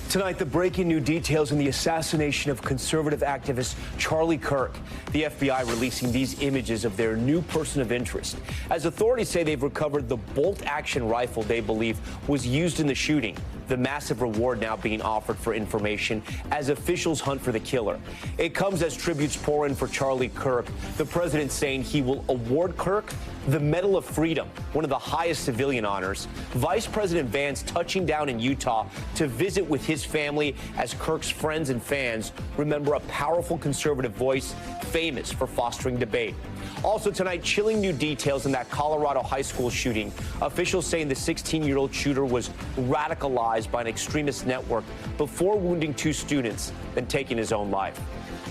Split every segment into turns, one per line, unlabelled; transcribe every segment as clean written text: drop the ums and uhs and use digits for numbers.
Tonight, the breaking new details in the assassination of conservative activist Charlie Kirk. The FBI releasing these images of their new person of interest, as authorities say they've recovered the bolt-action rifle they believe was used in the shooting. The massive reward now being offered for information as officials hunt for the killer. It comes as tributes pour in for Charlie Kirk, the president saying he will award Kirk the Medal of Freedom, one of the highest civilian honors. Vice President Vance touching down in Utah to visit with his family as Kirk's friends and fans remember a powerful conservative voice famous for fostering debate. Also tonight, chilling new details in that Colorado high school shooting. Officials saying the 16-year-old shooter was radicalized by an extremist network before wounding two students, then taking his own life.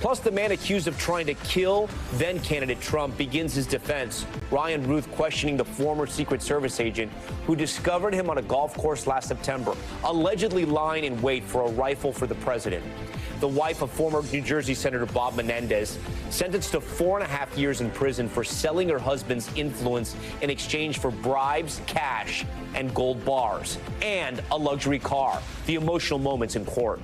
Plus, the man accused of trying to kill then-candidate Trump begins his defense. Routh questioning the former Secret Service agent who discovered him on a golf course last September, allegedly lying in wait for a rifle for the president. The wife of former New Jersey Senator Bob Menendez sentenced to 4.5 years in prison for selling her husband's influence in exchange for bribes, cash, and gold bars, and a luxury car. The emotional moments in court.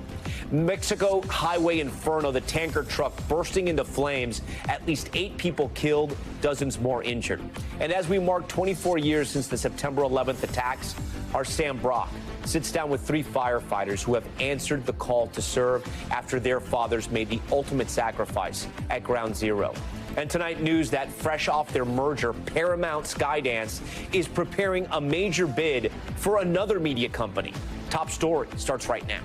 Mexico highway inferno, the tanker truck bursting into flames, at least 8 people killed, dozens more injured. And as we mark 24 years since the September 11th attacks, our Sam Brock sits down with 3 firefighters who have answered the call to serve after their fathers made the ultimate sacrifice at Ground Zero. And tonight, news that fresh off their merger, Paramount Skydance is preparing a major bid for another media company. Top story starts right now.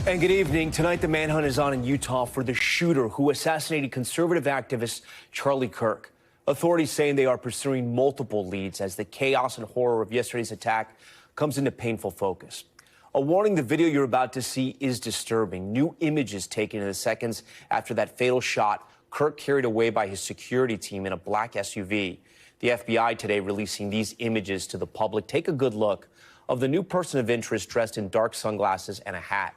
And good evening. Tonight, the manhunt is on in Utah for the shooter who assassinated conservative activist Charlie Kirk. Authorities saying they are pursuing multiple leads as the chaos and horror of yesterday's attack comes into painful focus. A warning, the video you're about to see is disturbing. New images taken in the seconds after that fatal shot, Kirk carried away by his security team in a black SUV. The FBI today releasing these images to the public. Take a good look of the new person of interest dressed in dark sunglasses and a hat.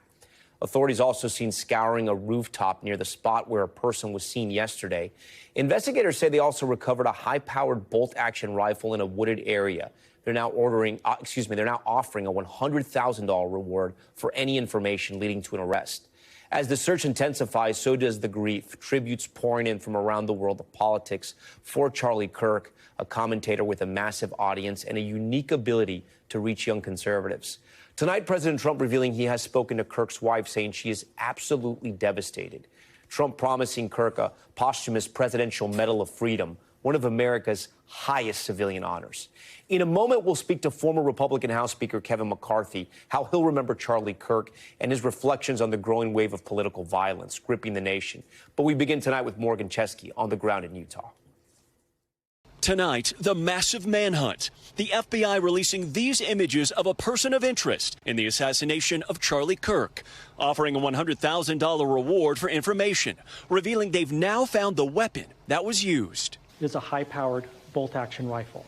Authorities also seen scouring a rooftop near the spot where a person was seen yesterday. Investigators say they also recovered a high-powered bolt-action rifle in a wooded area. They're now offering a $100,000 reward for any information leading to an arrest. As the search intensifies, so does the grief. Tributes pouring in from around the world of politics for Charlie Kirk, a commentator with a massive audience and a unique ability to reach young conservatives. Tonight, President Trump revealing he has spoken to Kirk's wife, saying she is absolutely devastated. Trump promising Kirk a posthumous Presidential Medal of Freedom, one of America's highest civilian honors. In a moment, we'll speak to former Republican House Speaker Kevin McCarthy, how he'll remember Charlie Kirk and his reflections on the growing wave of political violence gripping the nation. But we begin tonight with Morgan Chesky on the ground in Utah.
Tonight, the massive manhunt. The FBI releasing these images of a person of interest in the assassination of Charlie Kirk, offering a $100,000 reward for information, revealing they've now found the weapon that was used.
It is a high-powered bolt-action rifle.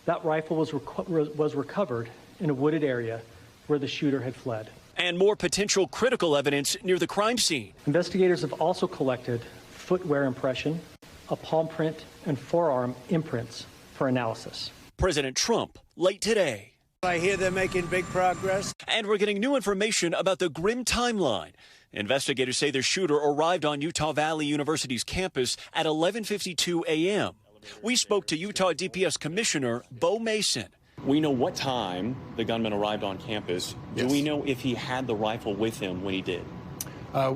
That rifle was recovered in a wooded area where the shooter had fled.
And more potential critical evidence near the crime scene.
Investigators have also collected footwear impression, a palm print, and forearm imprints for analysis.
President Trump late today.
I hear they're making big progress.
And we're getting new information about the grim timeline. Investigators say the shooter arrived on Utah Valley University's campus at 11:52 a.m. We spoke to Utah DPS Commissioner Bo Mason.
We know what time the gunman arrived on campus.
Yes.
Do we know if he had the rifle with him when he did?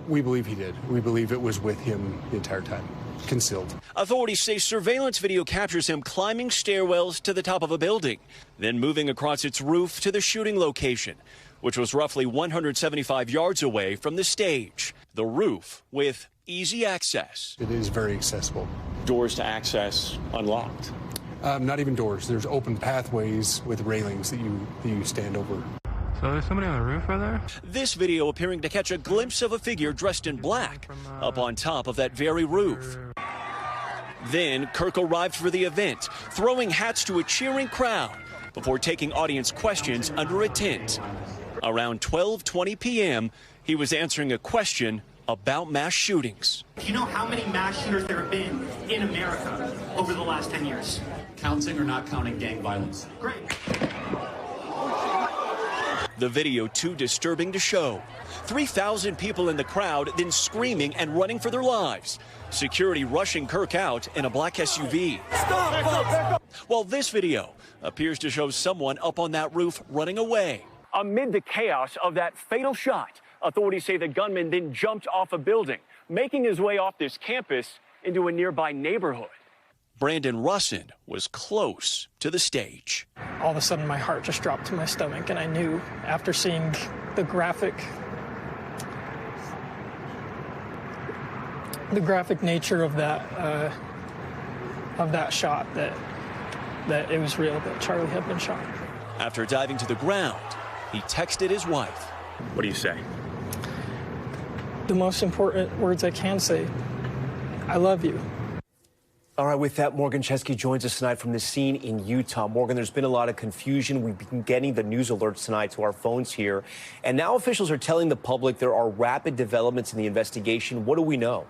We believe he did. We believe it was with him the entire time, concealed.
Authorities say surveillance video captures him climbing stairwells to the top of a building, then moving across its roof to the shooting location, which was roughly 175 yards away from the stage. The roof with easy access.
It is very accessible.
Doors to access unlocked.
Not even doors. There's open pathways with railings that you stand over.
So there's somebody on the roof right there?
This video appearing to catch a glimpse of a figure dressed in black up on top of that very roof. Then Kirk arrived for the event, throwing hats to a cheering crowd before taking audience questions under a tent. Around 12:20 p.m., he was answering a question about mass shootings.
Do you know how many mass shooters there have been in America over the last 10 years?
counting or not counting gang violence? Great.
The video too disturbing to show. 3,000 people in the crowd, then screaming and running for their lives. Security rushing Kirk out in a black SUV. Stop! While this video appears to show someone up on that roof running away. Amid the chaos of that fatal shot, authorities say the gunman then jumped off a building, making his way off this campus into a nearby neighborhood. Brandon Russin was close to the stage.
All of a sudden, my heart just dropped to my stomach, and I knew after seeing the graphic nature of that shot that it was real, that Charlie had been shot.
After diving to the ground, he texted his wife. What do you say?
The most important words I can say: I love you.
All right, with that, Morgan Chesky joins us tonight from the scene in Utah. Morgan, there's been a lot of confusion. We've been getting the news alerts tonight to our phones here. And now officials are telling the public there are rapid developments in the investigation. What do we know?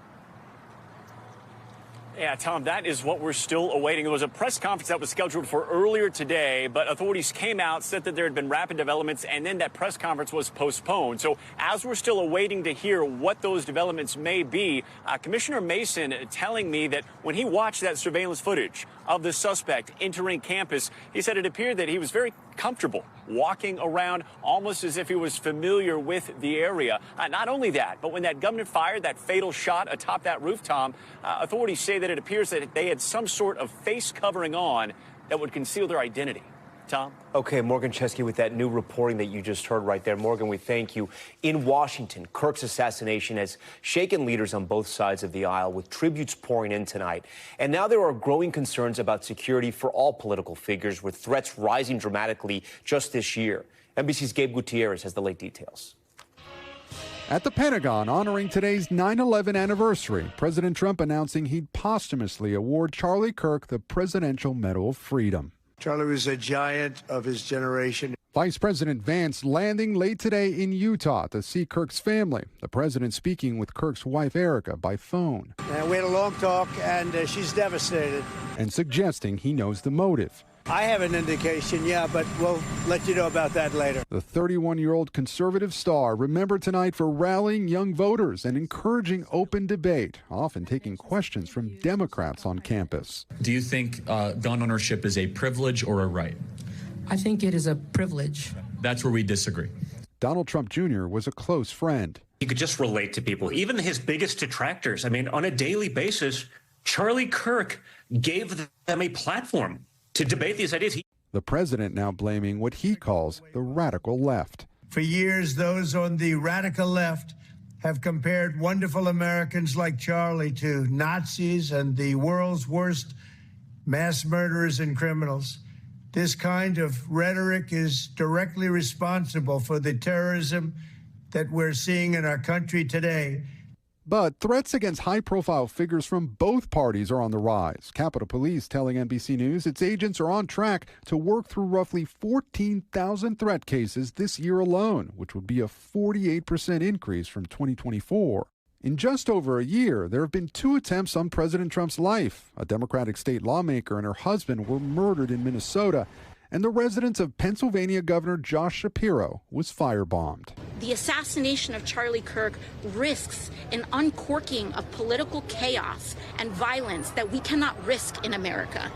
Yeah, Tom, that is what we're still awaiting. There was a press conference that was scheduled for earlier today, but authorities came out, said that there had been rapid developments, and then that press conference was postponed. So as we're still awaiting to hear what those developments may be, Commissioner Mason telling me that when he watched that surveillance footage of the suspect entering campus, he said it appeared that he was very comfortable walking around almost as if he was familiar with the area. Not only that, but when that gunman fired that fatal shot atop that roof, Tom, authorities say that it appears that they had some sort of face covering on that would conceal their identity. Tom?
Okay, Morgan Chesky with that new reporting that you just heard right there. Morgan, we thank you. In Washington, Kirk's assassination has shaken leaders on both sides of the aisle, with tributes pouring in tonight. And now there are growing concerns about security for all political figures, with threats rising dramatically just this year. NBC's Gabe Gutierrez has the late details.
At the Pentagon, honoring today's 9/11 anniversary, President Trump announcing he'd posthumously award Charlie Kirk the Presidential Medal of Freedom.
Charlie was a giant of his generation.
Vice President Vance landing late today in Utah to see Kirk's family. The president speaking with Kirk's wife, Erica, by phone.
And we had a long talk, and she's devastated.
And suggesting he knows the motive.
I have an indication, yeah, but we'll let you know about that later.
The 31-year-old conservative star remembered tonight for rallying young voters and encouraging open debate, often taking questions from Democrats on campus.
Do you think gun ownership is a privilege or a right?
I think it is a privilege.
That's where we disagree.
Donald Trump Jr. was a close friend.
He could just relate to people, even his biggest detractors. I mean, on a daily basis, Charlie Kirk gave them a platform to debate these ideas.
The president now blaming what he calls the radical left.
For years, those on the radical left have compared wonderful Americans like Charlie to Nazis and the world's worst mass murderers and criminals. This kind of rhetoric is directly responsible for the terrorism that we're seeing in our country today.
But threats against high-profile figures from both parties are on the rise. Capitol Police telling NBC News its agents are on track to work through roughly 14,000 threat cases this year alone, which would be a 48% increase from 2024. In just over a year, there have been 2 attempts on President Trump's life. A Democratic state lawmaker and her husband were murdered in Minnesota, and the residence of Pennsylvania Governor Josh Shapiro was firebombed.
The assassination of Charlie Kirk risks an uncorking of political chaos and violence that we cannot risk in America.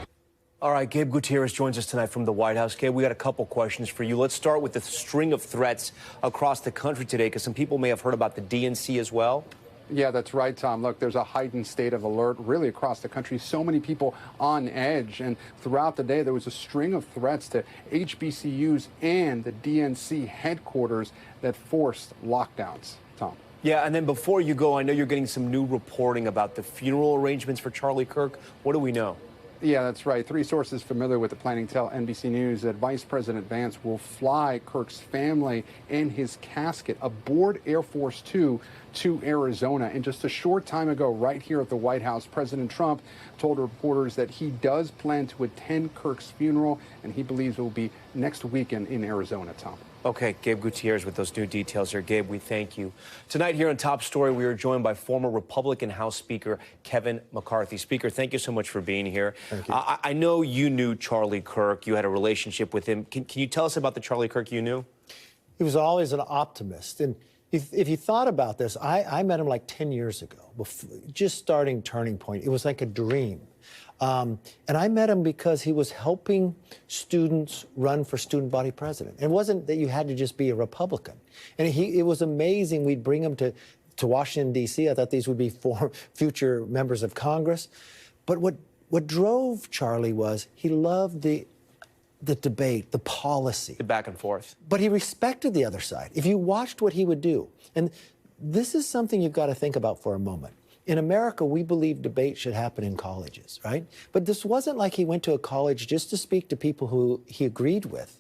All right, Gabe Gutierrez joins us tonight from the White House. Gabe, we got a couple questions for you. Let's start with the string of threats across the country today, because some people may have heard about the DNC as well.
Yeah, that's right, Tom. Look, there's a heightened state of alert really across the country. So many people on edge. And throughout the day, there was a string of threats to HBCUs and the DNC headquarters that forced lockdowns. Tom.
Yeah, and then before you go, I know you're getting some new reporting about the funeral arrangements for Charlie Kirk. What do we know?
Yeah, that's right. 3 sources familiar with the planning tell NBC News that Vice President Vance will fly Kirk's family and his casket aboard Air Force Two to Arizona. And just a short time ago, right here at the White House, President Trump told reporters that he does plan to attend Kirk's funeral, and he believes it will be next weekend in Arizona, Tom.
Okay, Gabe Gutierrez with those new details here. Gabe, we thank you. Tonight here on Top Story, we are joined by former Republican House Speaker Kevin McCarthy. Speaker, thank you so much for being here.
Thank you.
I know you knew Charlie Kirk. You had a relationship with him. Can you tell us about the Charlie Kirk you knew?
He was always an optimist. And if you thought about this, I met him like 10 years ago, just starting Turning Point. It was like a dream. And I met him because he was helping students run for student body president. It wasn't that you had to just be a Republican. And it was amazing. We'd bring him to Washington, D.C. I thought these would be future members of Congress. But what drove Charlie was he loved the debate, the policy.
The back and forth.
But he respected the other side. If you watched what he would do, and this is something you've got to think about for a moment. In America, we believe debate should happen in colleges, right? But this wasn't like he went to a college just to speak to people who he agreed with.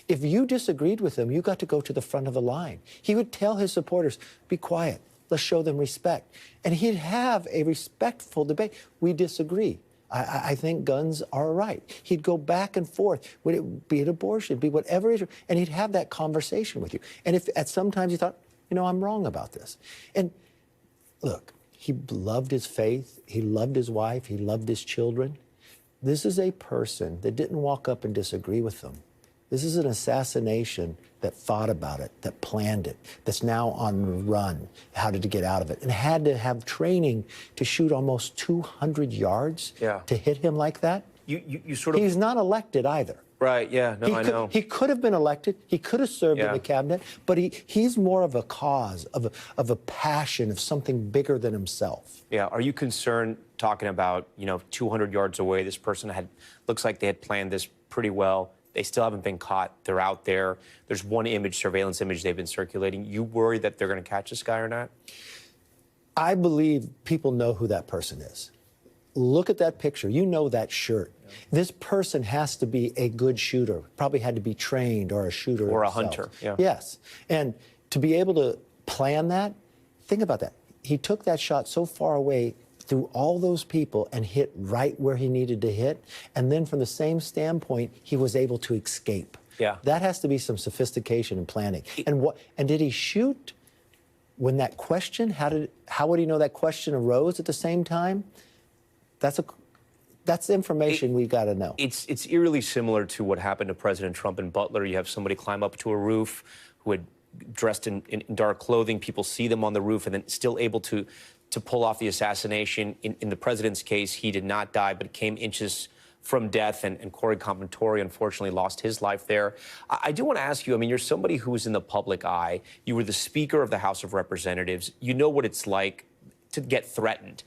If you disagreed with him, you got to go to the front of the line. He would tell his supporters, be quiet, let's show them respect. And he'd have a respectful debate. We disagree. I think guns are right. He'd go back and forth, would it be an abortion, be whatever it is, and he'd have that conversation with you. And if at some times you thought, you know, I'm wrong about this. And look, he loved his faith, he loved his wife, he loved his children. This is a person that didn't walk up and disagree with them. This is an assassination that thought about it, that planned it, that's now on the run, how to get out of it, and had to have training to shoot almost 200 yards to hit him like that.
You sort of...
He's not elected either.
Right, yeah, no, I know.
He could have been elected. He could have served in the cabinet, but he's more of a cause, of a passion, of something bigger than himself.
Yeah, are you concerned talking about, 200 yards away, this person looks like they had planned this pretty well. They still haven't been caught. They're out there. There's one surveillance image they've been circulating. You worry that they're going to catch this guy or not?
I believe people know who that person is. Look at that picture. You know that shirt. Yeah. This person has to be a good shooter, probably had to be trained or a shooter
or
himself.
A hunter. Yeah.
Yes. And to be able to plan that, think about that. He took that shot so far away through all those people and hit right where he needed to hit. And then from the same standpoint, he was able to escape.
Yeah.
That has to be some sophistication and planning. And did he shoot when that question, how would he know that question arose at the same time? That's information we got to know.
It's eerily similar to what happened to President Trump in Butler. You have somebody climb up to a roof who had dressed in dark clothing. People see them on the roof and then still able to pull off the assassination. In the president's case, he did not die, but came inches from death, and Corey Compantori unfortunately lost his life there. I do want to ask you, I mean, you're somebody who is in the public eye. You were the Speaker of the House of Representatives. You know what it's like to get threatened.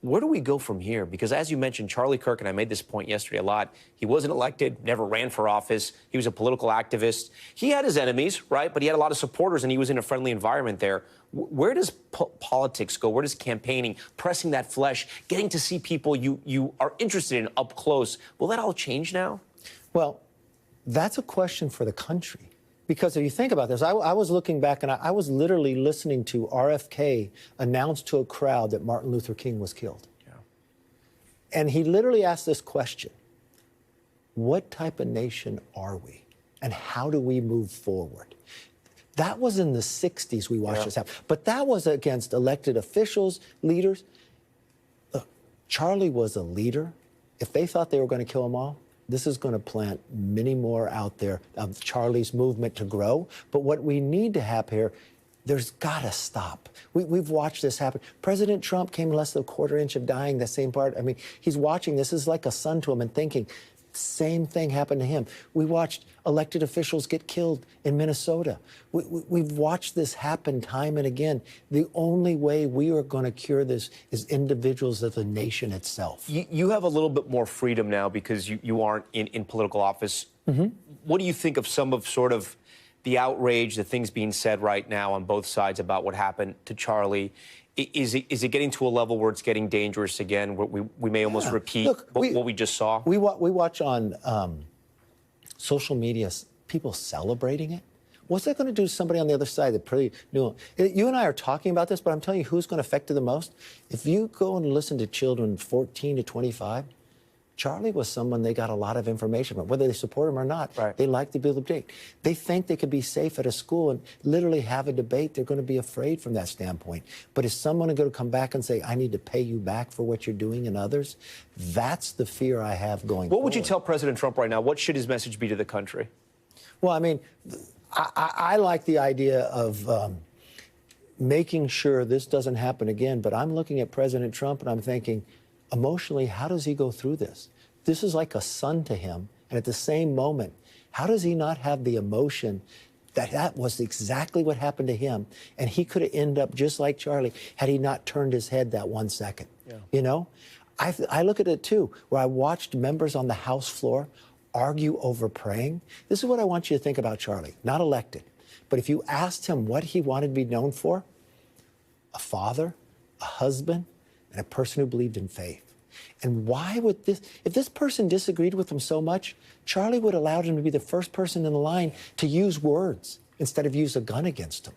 Where do we go from here? Because as you mentioned, Charlie Kirk, and I made this point yesterday a lot, he wasn't elected, never ran for office. He was a political activist. He had his enemies, right? But he had a lot of supporters, and he was in a friendly environment there. Where does politics go? Where does campaigning, pressing that flesh, getting to see people you are interested in up close, will that all change now?
Well, that's a question for the country. Because if you think about this, I was looking back and I was literally listening to RFK announce to a crowd that Martin Luther King was killed. Yeah. And he literally asked this question: what type of nation are we? And how do we move forward? That was in the 60s we watched this happen. But that was against elected officials, leaders. Look, Charlie was a leader. If they thought they were going to kill him all, this is going to plant many more out there of Charlie's movement to grow. But what we need to have here, there's got to stop. We've watched this happen. President Trump came less than a quarter inch of dying, the same part. I mean, he's watching. This is like a son to him and thinking, same thing happened to him. We watched elected officials get killed in Minnesota. We've watched this happen time and again. The only way we are going to cure this is individuals of the nation itself.
You have a little bit more freedom now because you aren't in political office. Mm-hmm. What do you think of some of sort of the outrage, the things being said right now on both sides about what happened to Charlie? Is it getting to a level where it's getting dangerous again, where we may almost repeat what we just saw?
We watch on social media people celebrating it. What's that going to do to somebody on the other side that pretty knew? You and I are talking about this, but I'm telling you who's going to affect it the most. If you go and listen to children 14 to 25, Charlie was someone they got a lot of information from, whether they support him or not. Right. They like to be able to debate. They think they could be safe at a school and literally have a debate. They're going to be afraid from that standpoint. But is someone going to come back and say, I need to pay you back for what you're doing and others? That's the fear I have going forward.
What would you tell President Trump right now? What should his message be to the country?
Well, I mean, I like the idea of making sure this doesn't happen again. But I'm looking at President Trump and I'm thinking, emotionally, how does he go through this? This is like a son to him. And at the same moment, how does he not have the emotion that that was exactly what happened to him? And he could have ended up just like Charlie had he not turned his head that 1 second. Yeah. You know, I look at it, too, where I watched members on the House floor argue over praying. This is what I want you to think about Charlie, not elected. But if you asked him what he wanted to be known for, a father, a husband, and a person who believed in faith. And why would this, if this person disagreed with him so much, Charlie would allow him to be the first person in the line to use words instead of use a gun against him.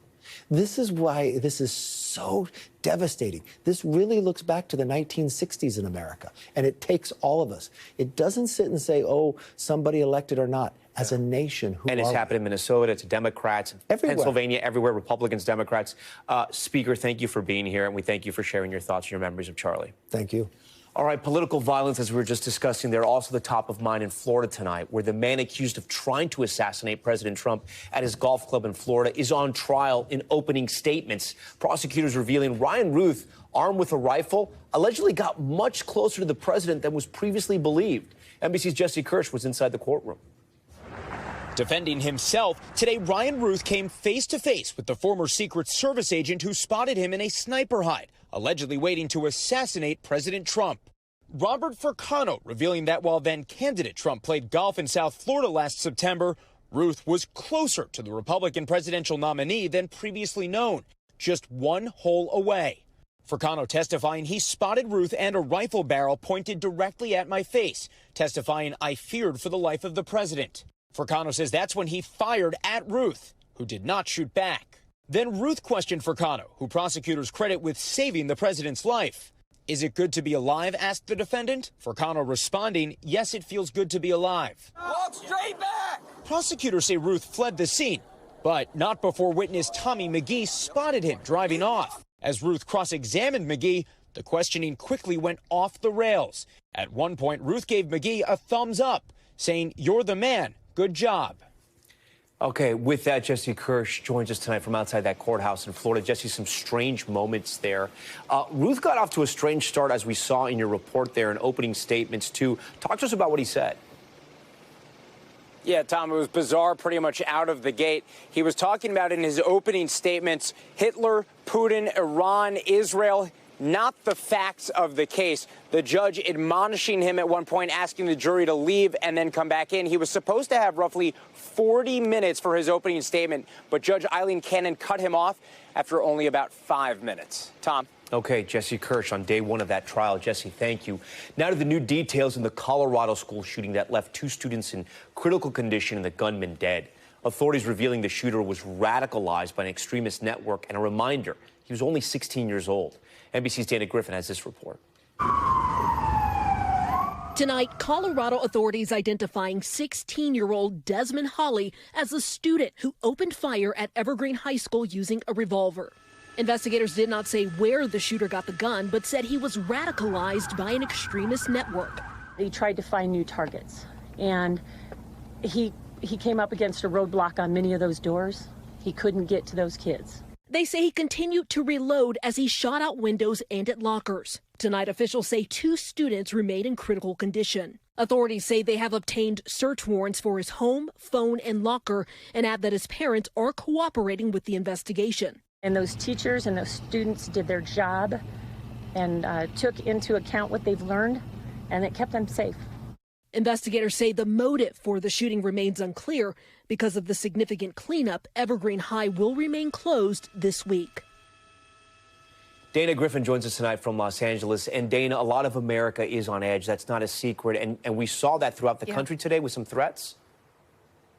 This is why this is so devastating. This really looks back to the 1960s in America, and it takes all of us. It doesn't sit and say, oh, somebody elected or not. As a nation, who
and it's happened in Minnesota, to Democrats,
everywhere.
Pennsylvania, everywhere, Republicans, Democrats. Speaker, thank you for being here, and we thank you for sharing your thoughts and your memories of Charlie.
Thank you.
All right, political violence, as we were just discussing, they're also the top of mind in Florida tonight, where the man accused of trying to assassinate President Trump at his golf club in Florida is on trial in opening statements. Prosecutors revealing Ryan Routh, armed with a rifle, allegedly got much closer to the president than was previously believed. NBC's Jesse Kirsch was inside the courtroom.
Defending himself, today Ryan Routh came face-to-face with the former Secret Service agent who spotted him in a sniper hide, allegedly waiting to assassinate President Trump. Robert Furcano revealing that while then-candidate Trump played golf in South Florida last September, Routh was closer to the Republican presidential nominee than previously known, just one hole away. Furcano testifying he spotted Routh and a rifle barrel pointed directly at my face, testifying I feared for the life of the president. Furcano says that's when he fired at Routh, who did not shoot back. Then Routh questioned Furcano, who prosecutors credit with saving the president's life. Is it good to be alive, asked the defendant. Furcano responding, yes, it feels good to be alive.
Walk straight back!
Prosecutors say Routh fled the scene, but not before witness Tommy McGee spotted him driving off. As Routh cross-examined McGee, the questioning quickly went off the rails. At one point, Routh gave McGee a thumbs up, saying, "You're the man. Good job."
Okay, with that, Jesse Kirsch joins us tonight from outside that courthouse in Florida. Jesse, some strange moments there. Routh got off to a strange start, as we saw in your report there, in opening statements, too. Talk to us about what he said.
Yeah, Tom, it was bizarre pretty much out of the gate. He was talking about in his opening statements Hitler, Putin, Iran, Israel, not the facts of the case. The judge admonishing him at one point, asking the jury to leave and then come back in. He was supposed to have roughly 40 minutes for his opening statement, but Judge Eileen Cannon cut him off after only about 5 minutes. Tom?
Okay, Jesse Kirsch on day one of that trial. Jesse, thank you. Now to the new details in the Colorado school shooting that left 2 students in critical condition and the gunman dead. Authorities revealing the shooter was radicalized by an extremist network, and a reminder, he was only 16 years old. NBC's Dana Griffin has this report.
Tonight, Colorado authorities identifying 16-year-old Desmond Hawley as a student who opened fire at Evergreen High School using a revolver. Investigators did not say where the shooter got the gun, but said he was radicalized by an extremist network.
He tried to find new targets, and he came up against a roadblock on many of those doors. He couldn't get to those kids.
They say he continued to reload as he shot out windows and at lockers. Tonight, officials say 2 students remain in critical condition. Authorities say they have obtained search warrants for his home, phone, and locker, and add that his parents are cooperating with the investigation.
And those teachers and those students did their job and took into account what they've learned, and it kept them safe.
Investigators say the motive for the shooting remains unclear. Because of the significant cleanup, Evergreen High will remain closed this week.
Dana Griffin joins us tonight from Los Angeles. And Dana, a lot of America is on edge. That's not a secret. And we saw that throughout the country today with some threats.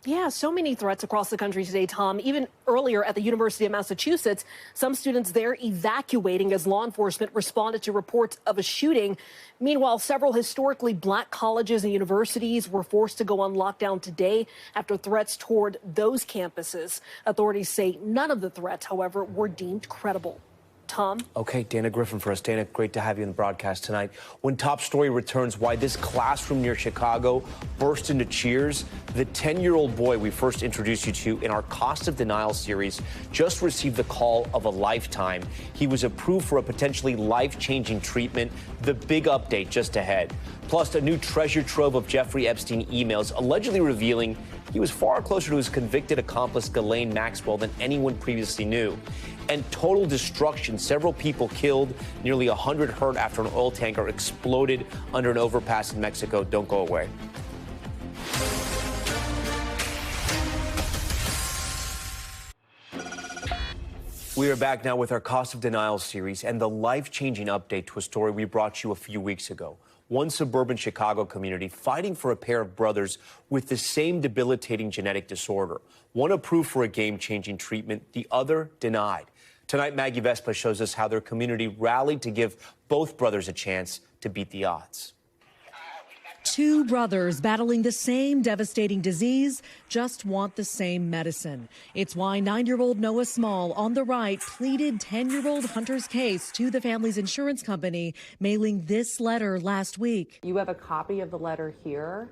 Yeah, so many threats across the country today, Tom. Even earlier at the University of Massachusetts, some students there evacuating as law enforcement responded to reports of a shooting. Meanwhile, several historically black colleges and universities were forced to go on lockdown today after threats toward those campuses. Authorities say none of the threats, however, were deemed credible. Tom?
Okay, Dana Griffin for us. Dana, great to have you in the broadcast tonight. When Top Story returns, why this classroom near Chicago burst into cheers. The 10-year-old boy we first introduced you to in our Cost of Denial series just received the call of a lifetime. He was approved for a potentially life-changing treatment. The big update just ahead. Plus, a new treasure trove of Jeffrey Epstein emails allegedly revealing he was far closer to his convicted accomplice Ghislaine Maxwell than anyone previously knew. And total destruction. Several people killed, nearly 100 hurt after an oil tanker exploded under an overpass in Mexico. Don't go away. We are back now with our Cost of Denial series and the life-changing update to a story we brought you a few weeks ago. One suburban Chicago community fighting for a pair of brothers with the same debilitating genetic disorder. One approved for a game-changing treatment, the other denied. Tonight, Maggie Vespa shows us how their community rallied to give both brothers a chance to beat the odds.
Two brothers battling the same devastating disease just want the same medicine. It's why 9-year-old Noah Small on the right pleaded 10-year-old Hunter's case to the family's insurance company, mailing this letter last week.
You have a copy of the letter here.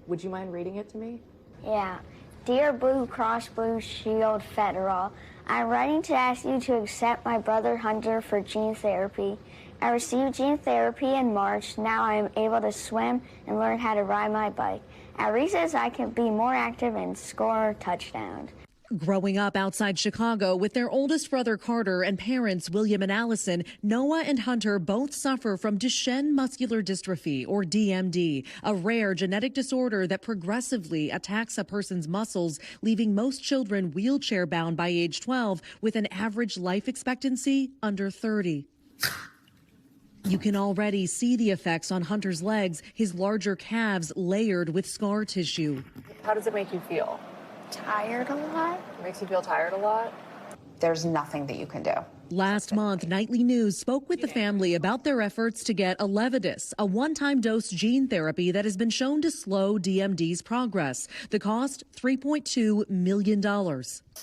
Would you mind reading it to me?
Yeah. Dear Blue Cross Blue Shield Federal, I'm writing to ask you to accept my brother Hunter for gene therapy. I received gene therapy in March. Now I am able to swim and learn how to ride my bike. At recess, I can be more active and score touchdowns.
Growing up outside Chicago with their oldest brother Carter and parents William and Allison, Noah and Hunter both suffer from Duchenne muscular dystrophy, or DMD, a rare genetic disorder that progressively attacks a person's muscles, leaving most children wheelchair-bound by age 12 with an average life expectancy under 30. You can already see the effects on Hunter's legs, his larger calves layered with scar tissue.
How does it make you feel?
Tired a lot.
It makes you feel tired a lot?
There's nothing that you can do.
Last month, Nightly News spoke with the family about their efforts to get Elevidys, a one-time dose gene therapy that has been shown to slow DMD's progress. The cost, $3.2 million.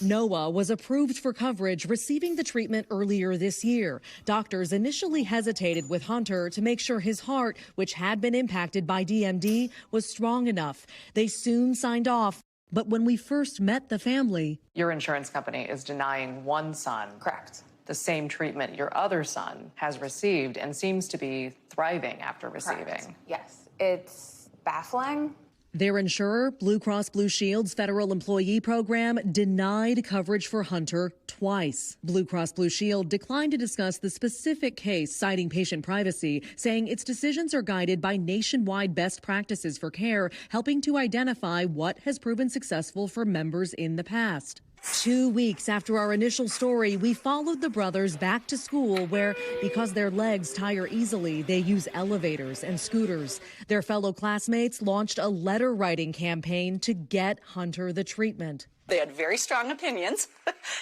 Noah was approved for coverage, receiving the treatment earlier this year. Doctors initially hesitated with Hunter to make sure his heart, which had been impacted by DMD, was strong enough. They soon signed off. But when we first met the family...
Your insurance company is denying one son.
Correct.
The same treatment your other son has received and seems to be thriving after receiving.
Correct. Yes, it's baffling.
Their insurer, Blue Cross Blue Shield's federal employee program, denied coverage for Hunter twice. Blue Cross Blue Shield declined to discuss the specific case, citing patient privacy, saying its decisions are guided by nationwide best practices for care, helping to identify what has proven successful for members in the past. 2 weeks after our initial story, we followed the brothers back to school where, because their legs tire easily, they use elevators and scooters. Their fellow classmates launched a letter-writing campaign to get Hunter the treatment.
They had very strong opinions.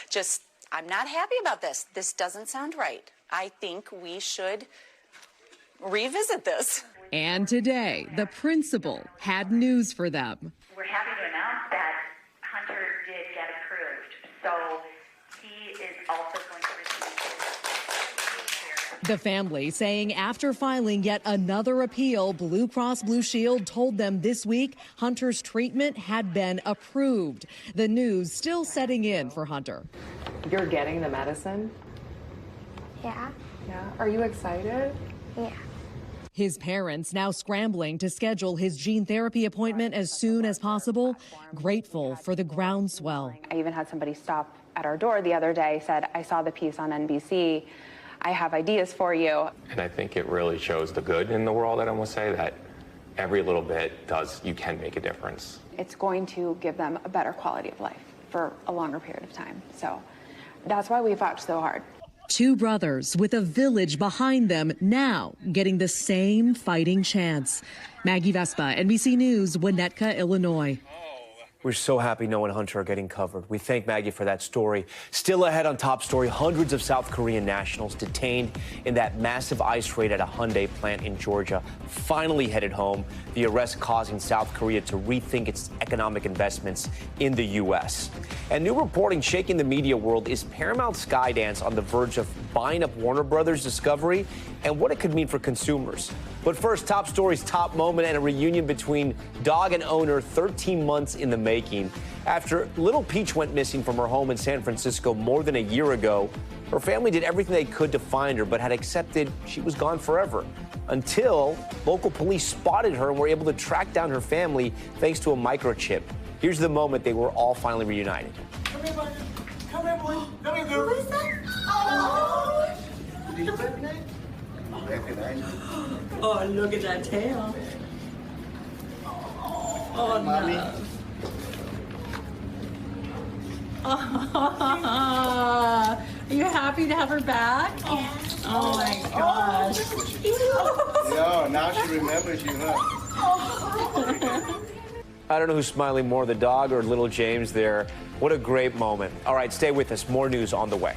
Just, I'm not happy about this. This doesn't sound right. I think we should revisit this.
And today, the principal had news for them.
We're happy to announce that Hunter did get approved, so he is also going to receive his
The family saying after filing yet another appeal, Blue Cross Blue Shield told them this week Hunter's treatment had been approved. The news still setting in for Hunter.
You're getting the medicine?
Yeah.
Yeah. Are you excited?
Yeah.
His parents now scrambling to schedule his gene therapy appointment as soon as possible, grateful for the groundswell.
I even had somebody stop at our door the other day, said, I saw the piece on NBC. I have ideas for you.
And I think it really shows the good in the world, I almost say, that every little bit you can make a difference.
It's going to give them a better quality of life for a longer period of time. So that's why we fought so hard.
Two brothers with a village behind them now getting the same fighting chance. Maggie Vespa, NBC News, Winnetka, Illinois.
We're so happy Noah and Hunter are getting covered. We thank Maggie for that story. Still ahead on Top Story, hundreds of South Korean nationals detained in that massive ICE raid at a Hyundai plant in Georgia finally headed home. The arrest causing South Korea to rethink its economic investments in the U.S. And new reporting shaking the media world is Paramount Skydance on the verge of buying up Warner Brothers Discovery and what it could mean for consumers. But first, Top Story's top moment and a reunion between dog and owner 13 months in the making. After Little Peach went missing from her home in San Francisco more than a year ago, her family did everything they could to find her, but had accepted she was gone forever. Until local police spotted her and were able to track down her family thanks to a microchip. Here's the moment they were all finally reunited.
Come here, buddy. Come here, boy. Come here, girl. Who is that? Oh! Did you recognize?
Oh, look at that tail. Oh,
Mommy.
no. Oh, are you happy to have her back? Yeah. Oh, my gosh.
No, now she remembers you, huh?
I don't know who's smiling more, the dog or little James there. What a great moment. All right, stay with us. More news on the way.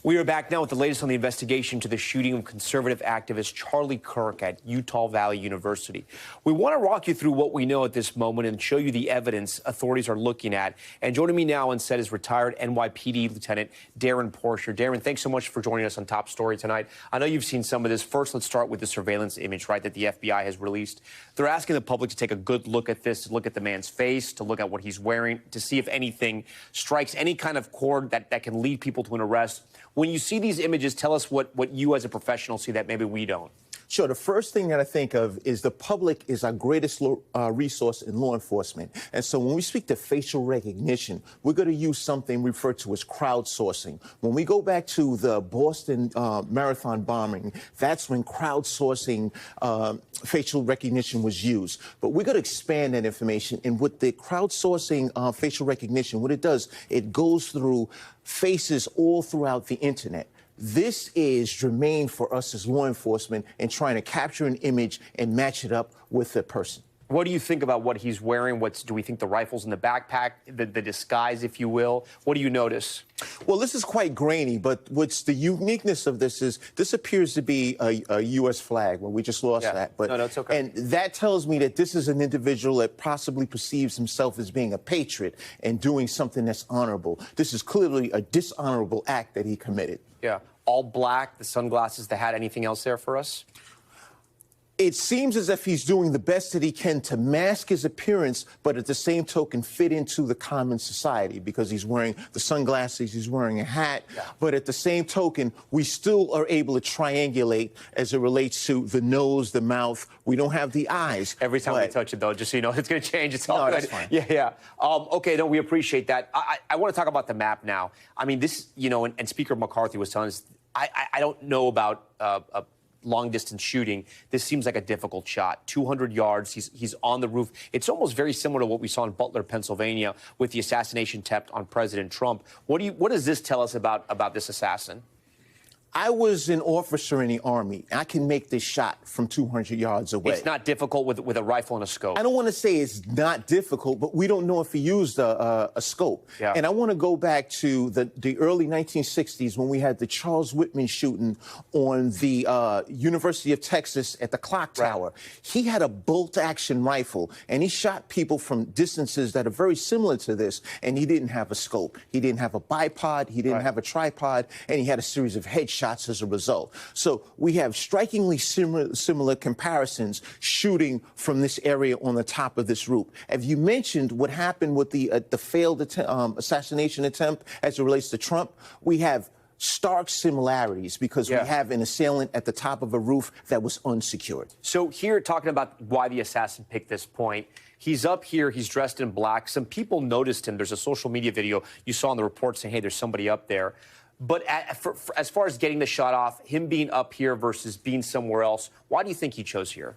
We are back now with the latest on the investigation to the shooting of conservative activist Charlie Kirk at Utah Valley University. We want to walk you through what we know at this moment and show you the evidence authorities are looking at. And joining me now on set is retired NYPD Lieutenant Darren Porcher. Darren, thanks so much for joining us on Top Story tonight. I know you've seen some of this. First, let's start with the surveillance image, right, that the FBI has released. They're asking the public to take a good look at this, to look at the man's face, to look at what he's wearing, to see if anything strikes any kind of chord that can lead people to an arrest. When you see these images, tell us what you as a professional see that maybe we don't.
Sure. The first thing that I think of is the public is our greatest resource in law enforcement. And so when we speak to facial recognition, we're going to use something referred to as crowdsourcing. When we go back to the Boston Marathon bombing, that's when crowdsourcing facial recognition was used. But we're going to expand that information. And with the crowdsourcing facial recognition, what it does, it goes through faces all throughout the internet. This is germane for us as law enforcement in trying to capture an image and match it up with a person.
What do you think about what he's wearing? Do we think the rifle's in the backpack, the disguise, if you will? What do you notice?
Well, this is quite grainy, but what's the uniqueness of this is this appears to be a U.S. flag. Well, we just lost that. But,
no, it's okay.
And that tells me that this is an individual that possibly perceives himself as being a patriot and doing something that's honorable. This is clearly a dishonorable act that he committed.
Yeah. All black, the sunglasses, the hat, anything else there for us?
It seems as if he's doing the best that he can to mask his appearance, but at the same token fit into the common society because he's wearing the sunglasses, he's wearing a hat. Yeah. But at the same token, we still are able to triangulate as it relates to the nose, the mouth. We don't have the eyes.
Every time we touch it, though, just so you know, it's going to change. It's all good.
That's fine.
Yeah. Okay, no, we appreciate that. I want to talk about the map now. I mean, this, you know, and Speaker McCarthy was telling us, I don't know about long-distance shooting. This seems like a difficult shot. 200 yards. He's on the roof. It's almost very similar to what we saw in Butler, Pennsylvania, with the assassination attempt on President Trump. What does this tell us about this assassin?
I was an officer in the Army. I can make this shot from 200 yards away.
It's not difficult with a rifle and a scope.
I don't want to say it's not difficult, but we don't know if he used a scope.
Yeah.
And I want to go back to the early 1960s when we had the Charles Whitman shooting on the University of Texas at the clock tower. Right. He had a bolt-action rifle, and he shot people from distances that are very similar to this, and he didn't have a scope. He didn't have a bipod. He didn't have a tripod, and he had a series of headshots as a result. So we have strikingly similar comparisons shooting from this area on the top of this roof. Have you mentioned what happened with the failed assassination attempt as it relates to Trump? We have stark similarities because we have an assailant at the top of a roof that was unsecured.
So here, talking about why the assassin picked this point, he's up here, he's dressed in black. Some people noticed him. There's a social media video you saw in the report saying, hey, there's somebody up there. But as far as getting the shot off, him being up here versus being somewhere else, why do you think he chose here?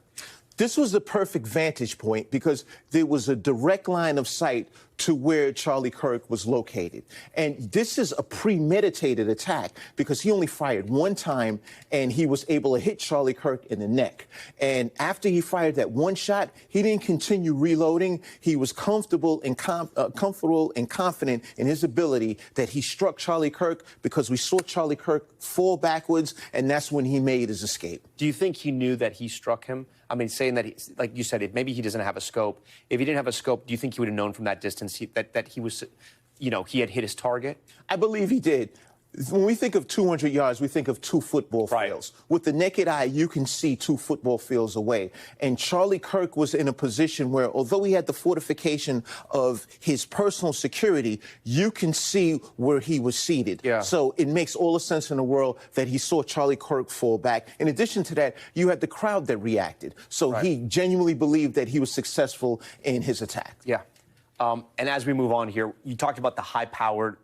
This was the perfect vantage point because there was a direct line of sight to where Charlie Kirk was located. And this is a premeditated attack because he only fired one time and he was able to hit Charlie Kirk in the neck. And after he fired that one shot, he didn't continue reloading. He was comfortable and confident in his ability that he struck Charlie Kirk because we saw Charlie Kirk fall backwards, and that's when he made his escape.
Do you think he knew that he struck him? I mean, saying that, like you said, maybe he doesn't have a scope. If he didn't have a scope, do you think he would have known from that distance that he was, he had hit his target?
I believe he did. When we think of 200 yards, we think of 2 football fields. With the naked eye, you can see 2 football fields away. And Charlie Kirk was in a position where, although he had the fortification of his personal security, you can see where he was seated. Yeah. So it makes all the sense in the world that he saw Charlie Kirk fall back. In addition to that, you had the crowd that reacted. So he genuinely believed that he was successful in his attack.
Yeah. And as we move on here, you talked about the high-powered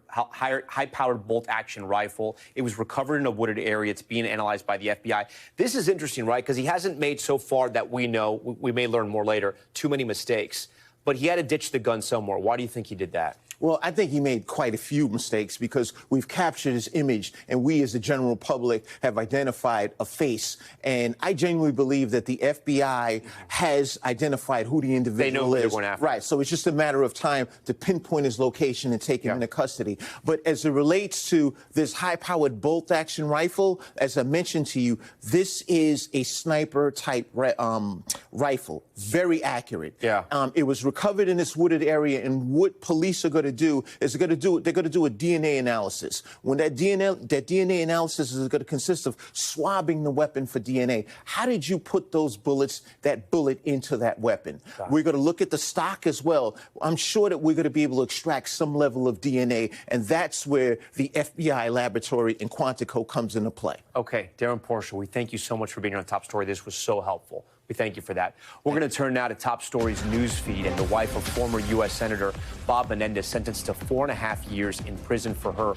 bolt-action rifle. It was recovered in a wooded area. It's being analyzed by the FBI. This is interesting, right? Because he hasn't made so far that we know, we may learn more later, too many mistakes. But he had to ditch the gun somewhere. Why do you think he did that?
Well, I think he made quite a few mistakes because we've captured his image and we as the general public have identified a face. And I genuinely believe that the FBI has identified who the individual is.
They know who they're going after.
Right. So it's just a matter of time to pinpoint his location and take him into custody. But as it relates to this high-powered bolt-action rifle, as I mentioned to you, this is a sniper-type rifle. Very accurate. Yeah. It was recovered in this wooded area, and what police are going to do is they're going to do a DNA analysis. When that DNA analysis is going to consist of swabbing the weapon for DNA. How did you put that bullet into that weapon? We're going to look at the stock as well. I'm sure that we're going to be able to extract some level of DNA, and that's where the FBI laboratory in Quantico comes into play.
Okay, Darren Portia, we thank you so much for being on Top Story. This was so helpful. We thank you for that. We're going to turn now to Top Story's news feed, and the wife of former U.S. Senator Bob Menendez sentenced to 4.5 years in prison for her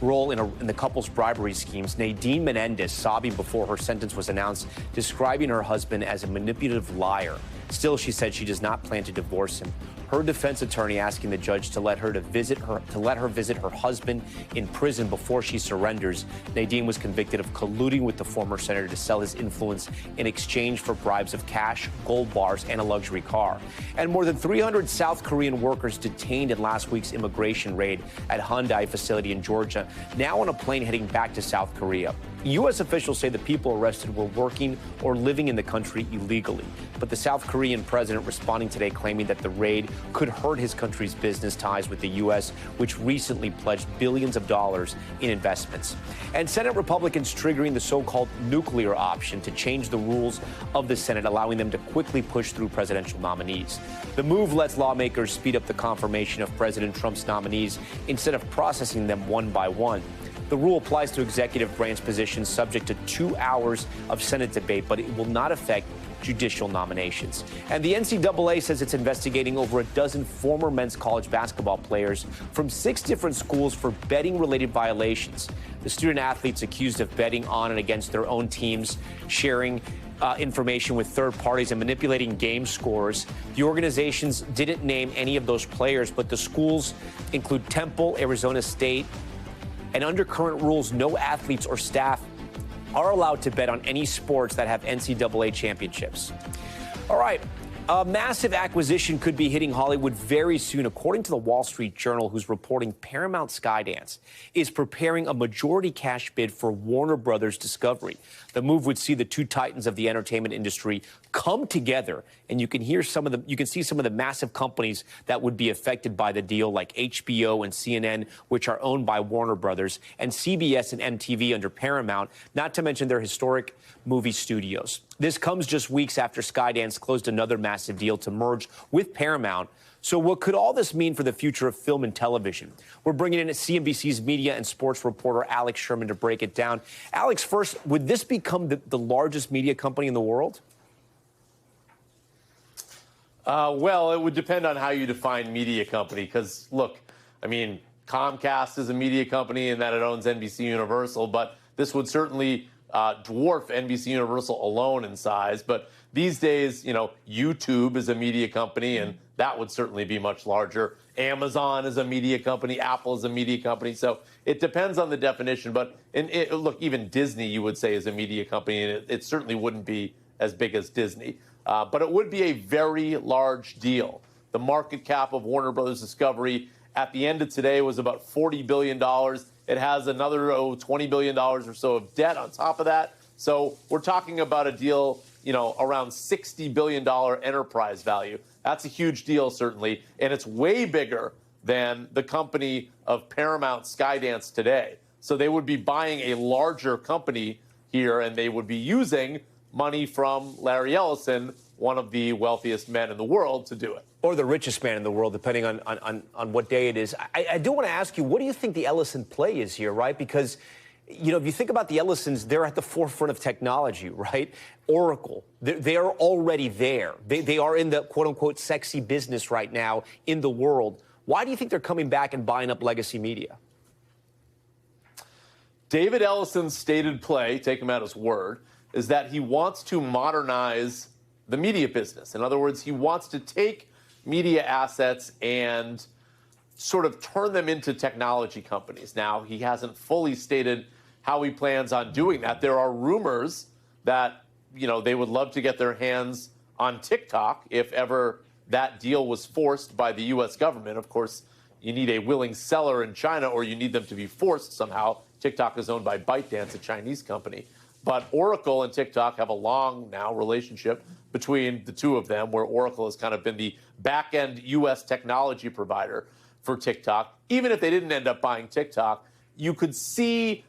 role in the couple's bribery schemes. Nadine Menendez, sobbing before her sentence was announced, describing her husband as a manipulative liar. Still, she said she does not plan to divorce him. Her defense attorney asking the judge to let her visit her husband in prison before she surrenders. Nadine was convicted of colluding with the former senator to sell his influence in exchange for bribes of cash, gold bars, and a luxury car. And more than 300 South Korean workers detained in last week's immigration raid at Hyundai facility in Georgia, now on a plane heading back to South Korea. U.S. officials say the people arrested were working or living in the country illegally. But the South Korean president responding today, claiming that the raid could hurt his country's business ties with the U.S., which recently pledged billions of dollars in investments. And Senate Republicans triggering the so-called nuclear option to change the rules of the Senate, allowing them to quickly push through presidential nominees. The move lets lawmakers speed up the confirmation of President Trump's nominees instead of processing them one by one. The rule applies to executive branch positions subject to 2 hours of Senate debate, but it will not affect judicial nominations. And the NCAA says it's investigating over a dozen former men's college basketball players from 6 different schools for betting-related violations. The student athletes accused of betting on and against their own teams, sharing information with third parties and manipulating game scores. The organizations didn't name any of those players, but the schools include Temple, Arizona State, and under current rules, no athletes or staff are allowed to bet on any sports that have NCAA championships. All right. A massive acquisition could be hitting Hollywood very soon, according to the Wall Street Journal, who's reporting Paramount Skydance is preparing a majority cash bid for Warner Brothers Discovery. The move would see the two titans of the entertainment industry come together, and you can see some of the massive companies that would be affected by the deal, like HBO and CNN, which are owned by Warner Brothers, and CBS and MTV under Paramount, not to mention their historic movie studios. This comes just weeks after Skydance closed another massive deal to merge with Paramount. So what could all this mean for the future of film and television? We're bringing in CNBC's media and sports reporter Alex Sherman to break it down. Alex, first, would this become the largest media company in the world?
Well, it would depend on how you define media company, because, look, I mean, Comcast is a media company in that it owns NBC Universal, but this would certainly dwarf NBC Universal alone in size. But these days, YouTube is a media company, and that would certainly be much larger. Amazon is a media company. Apple is a media company. So it depends on the definition. But look, even Disney, you would say, is a media company, and it certainly wouldn't be as big as Disney. But it would be a very large deal. The market cap of Warner Brothers Discovery at the end of today was about $40 billion. It has another $20 billion or so of debt on top of that. So we're talking about a deal, around $60 billion enterprise value. That's a huge deal, certainly. And it's way bigger than the company of Paramount Skydance today. So they would be buying a larger company here, and they would be using money from Larry Ellison, one of the wealthiest men in the world, to do it.
Or the richest man in the world, depending on what day it is. I do want to ask you, what do you think the Ellison play is here, right? Because, if you think about the Ellisons, they're at the forefront of technology, right? Oracle, they are already there. They are in the quote-unquote sexy business right now in the world. Why do you think they're coming back and buying up legacy media?
David Ellison's stated play, take him at his word, is that he wants to modernize the media business. In other words, he wants to take media assets and sort of turn them into technology companies. Now, he hasn't fully stated how he plans on doing that. There are rumors that, they would love to get their hands on TikTok if ever that deal was forced by the U.S. government. Of course, you need a willing seller in China, or you need them to be forced somehow. TikTok is owned by ByteDance, a Chinese company. But Oracle and TikTok have a long now relationship between the two of them, where Oracle has kind of been the back-end U.S. technology provider for TikTok. Even if they didn't end up buying TikTok, you could see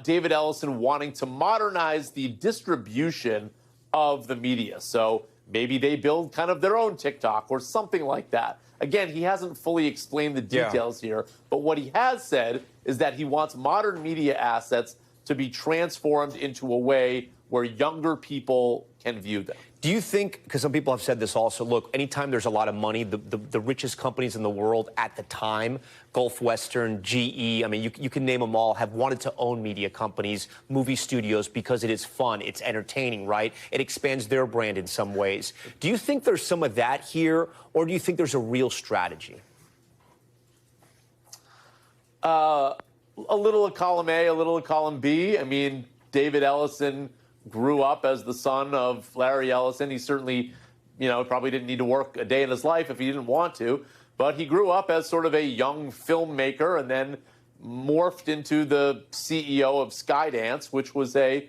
David Ellison wanting to modernize the distribution of the media. So maybe they build kind of their own TikTok or something like that. Again, he hasn't fully explained the details here, but what he has said is that he wants modern media assets to be transformed into a way where younger people can view them.
Do you think, because some people have said this also, look, anytime there's a lot of money, the richest companies in the world at the time, Gulf Western, GE, I mean, you can name them all, have wanted to own media companies, movie studios, because it is fun, it's entertaining, right? It expands their brand in some ways. Do you think there's some of that here, or do you think there's a real strategy?
A little of column A, a little of column B. I mean, David Ellison grew up as the son of Larry Ellison. He certainly, probably didn't need to work a day in his life if he didn't want to. But he grew up as sort of a young filmmaker and then morphed into the CEO of Skydance, which was a,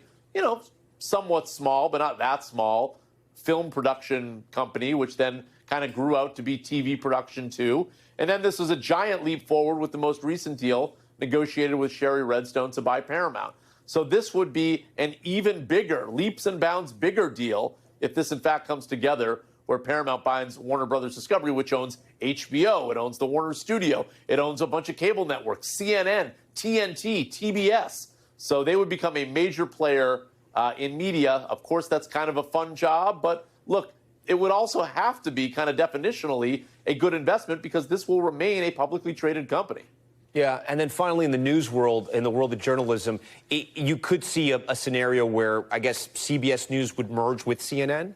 somewhat small, but not that small, film production company, which then kind of grew out to be TV production too. And then this was a giant leap forward with the most recent deal negotiated with Sherry Redstone to buy Paramount. So this would be an even bigger, leaps and bounds bigger deal if this in fact comes together, where Paramount buys Warner Brothers Discovery, which owns HBO, it owns the Warner Studio, it owns a bunch of cable networks, CNN, TNT, TBS. So they would become a major player in media. Of course, that's kind of a fun job, but look, it would also have to be kind of definitionally a good investment, because this will remain a publicly traded company.
Yeah, and then finally in the news world, in the world of journalism, you could see a scenario where, I guess, CBS News would merge with CNN?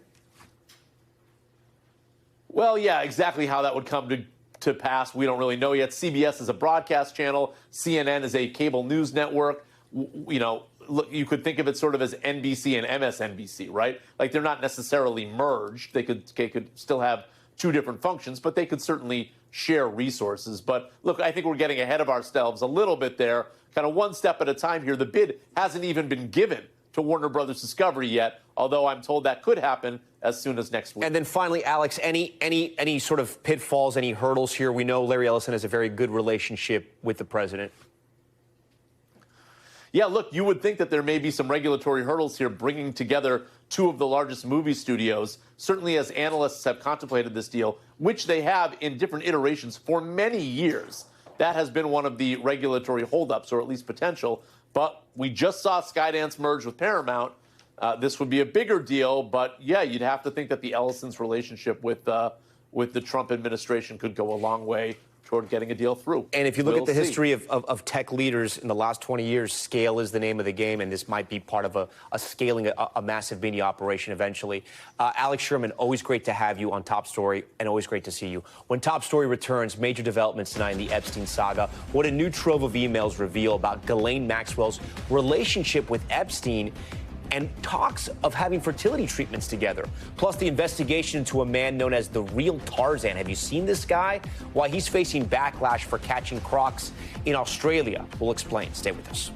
Well, yeah, exactly how that would come to pass, we don't really know yet. CBS is a broadcast channel. CNN is a cable news network. Look, you could think of it sort of as NBC and MSNBC, right? Like, they're not necessarily merged. They could still have two different functions, but they could certainly share resources. But look, I think we're getting ahead of ourselves a little bit there, kind of one step at a time here. The bid hasn't even been given to Warner Brothers Discovery yet, although I'm told that could happen as soon as next week. And then finally, Alex, any sort of pitfalls, any hurdles here? We know Larry Ellison has a very good relationship with the president.
Yeah, look, you would think that there may be some regulatory hurdles here bringing together two of the largest movie studios, certainly as analysts have contemplated this deal, which they have in different iterations for many years. That has been one of the regulatory holdups, or at least potential. But we just saw Skydance merge with Paramount. This would be a bigger deal, but yeah, you'd have to think that the Ellisons' relationship with the Trump administration could go a long way toward getting a deal through.
And if you look
We'll
at the
see.
history of tech leaders in the last 20 years, scale is the name of the game, and this might be part of a scaling a massive media operation eventually. Alex Sherman, always great to have you on Top Story, and always great to see you. When Top Story returns, major developments tonight in the Epstein saga. What a new trove of emails reveal about Ghislaine Maxwell's relationship with Epstein, and talks of having fertility treatments together. Plus, the investigation into a man known as the real Tarzan. Have you seen this guy? Why he's facing backlash for catching crocs in Australia. We'll explain. Stay with us.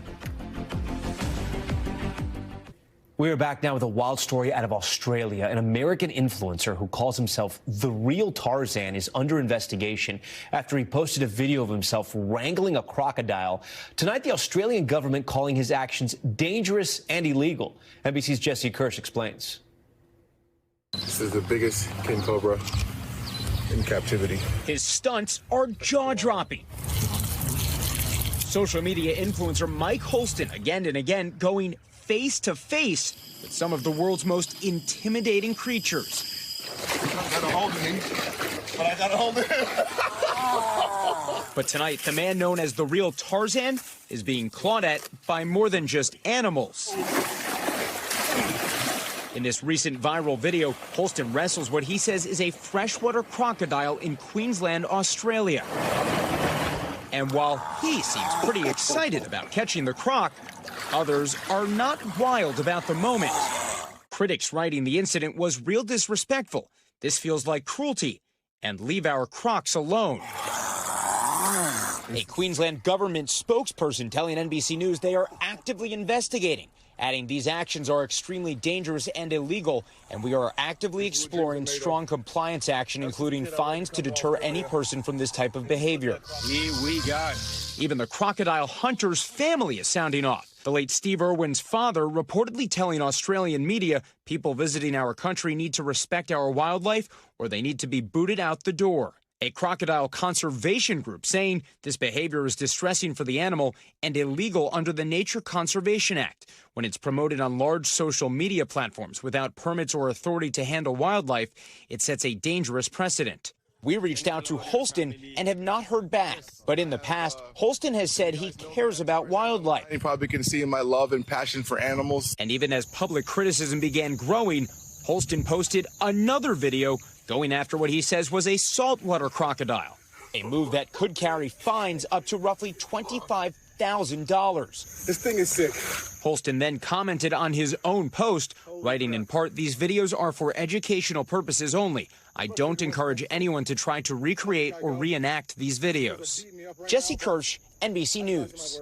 We are back now with a wild story out of Australia. An American influencer who calls himself the real Tarzan is under investigation after he posted a video of himself wrangling a crocodile. Tonight, the Australian government calling his actions dangerous and illegal. NBC's Jesse Kirsch explains.
This is the biggest king cobra in captivity.
His stunts are jaw-dropping. Social media influencer Mike Holston again and again going face-to-face with some of the world's most intimidating creatures.
I gotta hold him, but I gotta hold him.
But tonight, the man known as the real Tarzan is being clawed at by more than just animals. In this recent viral video, Holston wrestles what he says is a freshwater crocodile in Queensland, Australia. And while he seems pretty excited about catching the croc, others are not wild about the moment. Critics writing the incident was real disrespectful. This feels like cruelty, and leave our crocs alone. A Queensland government spokesperson telling NBC News they are actively investigating, adding these actions are extremely dangerous and illegal, and we are actively exploring strong compliance action, including fines to deter any person from this type of behavior.
Here we go.
Even the crocodile hunter's family is sounding off. The late Steve Irwin's father reportedly telling Australian media people visiting our country need to respect our wildlife or they need to be booted out the door. A crocodile conservation group saying this behavior is distressing for the animal and illegal under the Nature Conservation Act when it's promoted on large social media platforms without permits or authority to handle wildlife. It sets a dangerous precedent. We reached out to Holston and have not heard back. But in the past, Holston has said he cares about wildlife.
You probably can see my love and passion for animals.
And even as public criticism began growing, Holston posted another video going after what he says was a saltwater crocodile, a move that could carry fines up to roughly $25,000.
This thing is sick.
Holston then commented on his own post, writing in part, "These videos are for educational purposes only. I don't encourage anyone to try to recreate or reenact these videos." Jesse Kirsch, NBC News.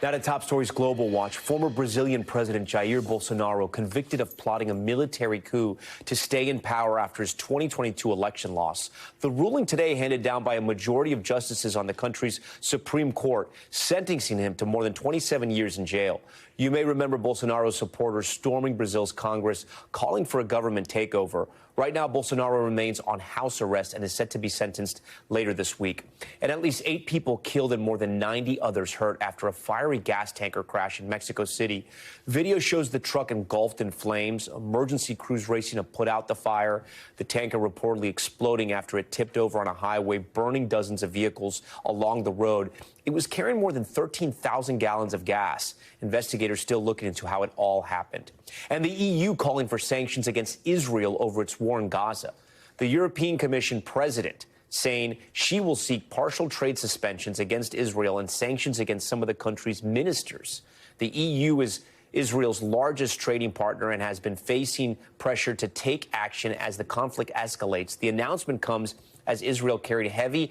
Now to Top Stories Global Watch. Former Brazilian President Jair Bolsonaro convicted of plotting a military coup to stay in power after his 2022 election loss. The ruling today handed down by a majority of justices on the country's Supreme Court, sentencing him to more than 27 years in jail. You may remember Bolsonaro's supporters storming Brazil's Congress, calling for a government takeover. Right now, Bolsonaro remains on house arrest and is set to be sentenced later this week. And at least 8 people killed and more than 90 others hurt after a fiery gas tanker crash in Mexico City. Video shows the truck engulfed in flames, emergency crews racing to put out the fire, the tanker reportedly exploding after it tipped over on a highway, burning dozens of vehicles along the road. It was carrying more than 13,000 gallons of gas. Investigators still looking into how it all happened. And the EU calling for sanctions against Israel over its war in Gaza. The European Commission president saying she will seek partial trade suspensions against Israel and sanctions against some of the country's ministers. The EU is Israel's largest trading partner and has been facing pressure to take action as the conflict escalates. The announcement comes as Israel carried heavy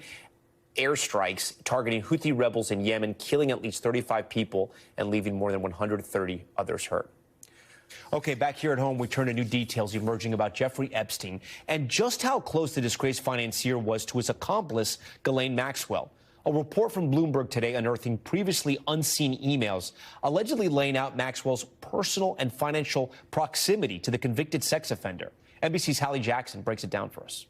airstrikes targeting Houthi rebels in Yemen, killing at least 35 people and leaving more than 130 others hurt. Okay, back here at home, we turn to new details emerging about Jeffrey Epstein and just how close the disgraced financier was to his accomplice, Ghislaine Maxwell. A report from Bloomberg today unearthing previously unseen emails allegedly laying out Maxwell's personal and financial proximity to the convicted sex offender. NBC's Hallie Jackson breaks it down for us.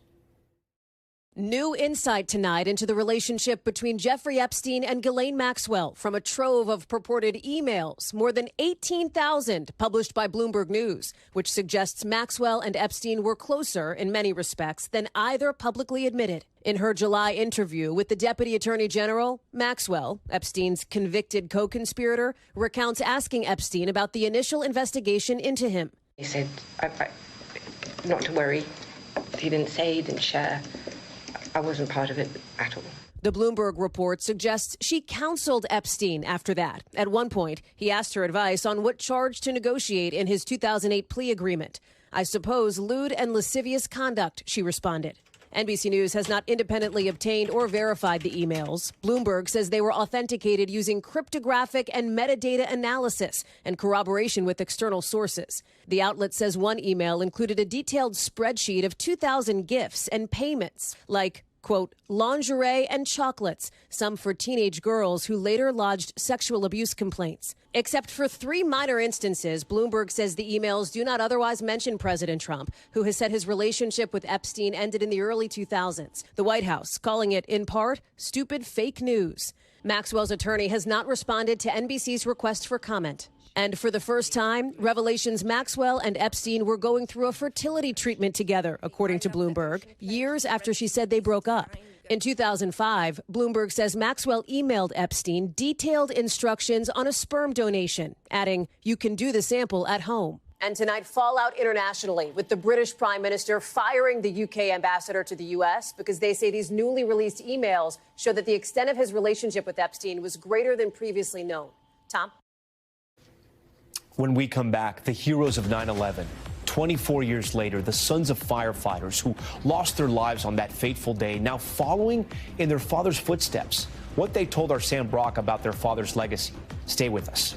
New insight tonight into the relationship between Jeffrey Epstein and Ghislaine Maxwell from a trove of purported emails, more than 18,000 published by Bloomberg News, which suggests Maxwell and Epstein were closer in many respects than either publicly admitted. In her July interview with the Deputy Attorney General, Maxwell, Epstein's convicted co-conspirator, recounts asking Epstein about the initial investigation into him.
He said, not to worry. He didn't say, he didn't share. I wasn't part of it at all.
The Bloomberg report suggests she counseled Epstein after that. At one point, he asked her advice on what charge to negotiate in his 2008 plea agreement. I suppose lewd and lascivious conduct, she responded. NBC News has not independently obtained or verified the emails. Bloomberg says they were authenticated using cryptographic and metadata analysis and corroboration with external sources. The outlet says one email included a detailed spreadsheet of 2,000 gifts and payments, like, quote, lingerie and chocolates, some for teenage girls who later lodged sexual abuse complaints. Except for 3 minor instances, Bloomberg says the emails do not otherwise mention President Trump, who has said his relationship with Epstein ended in the early 2000s. The White House calling it, in part, stupid fake news. Maxwell's attorney has not responded to NBC's request for comment. And for the first time, revelations Maxwell and Epstein were going through a fertility treatment together, according to Bloomberg, years after she said they broke up. In 2005, Bloomberg says Maxwell emailed Epstein detailed instructions on a sperm donation, adding, "You can do the sample at home." And tonight, fallout internationally, with the British Prime Minister firing the UK ambassador to the US because they say these newly released emails show that the extent of his relationship with Epstein was greater than previously known. Tom?
When we come back, the heroes of 9/11. 24 years later, the sons of firefighters who lost their lives on that fateful day, now following in their father's footsteps. What they told our Sam Brock about their father's legacy. Stay with us.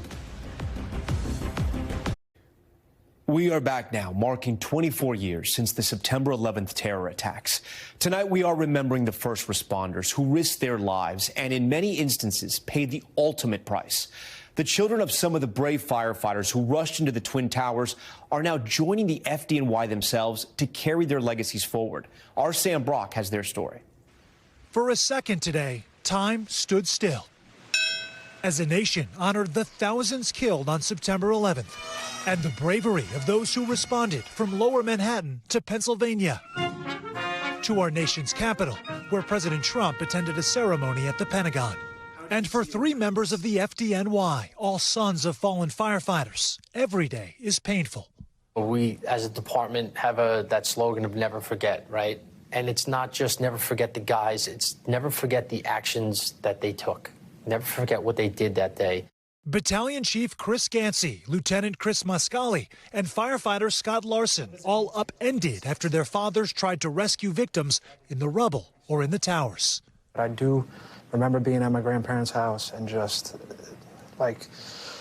We are back now, marking 24 years since the September 11th terror attacks. Tonight, we are remembering the first responders who risked their lives and, in many instances, paid the ultimate price. The children of some of the brave firefighters who rushed into the Twin Towers are now joining the FDNY themselves to carry their legacies forward. Our Sam Brock has their story.
For a second today, time stood still as a nation honored the thousands killed on September 11th and the bravery of those who responded from Lower Manhattan to Pennsylvania to our nation's capital, where President Trump attended a ceremony at the Pentagon. And for 3 members of the FDNY, all sons of fallen firefighters, every day is painful.
We, as a department, have that slogan of never forget, right? And it's not just never forget the guys, it's never forget the actions that they took. Never forget what they did that day.
Battalion Chief Chris Gansey, Lieutenant Chris Mascali, and firefighter Scott Larson all upended after their fathers tried to rescue victims in the rubble or in the towers.
I do remember being at my grandparents' house and just, like,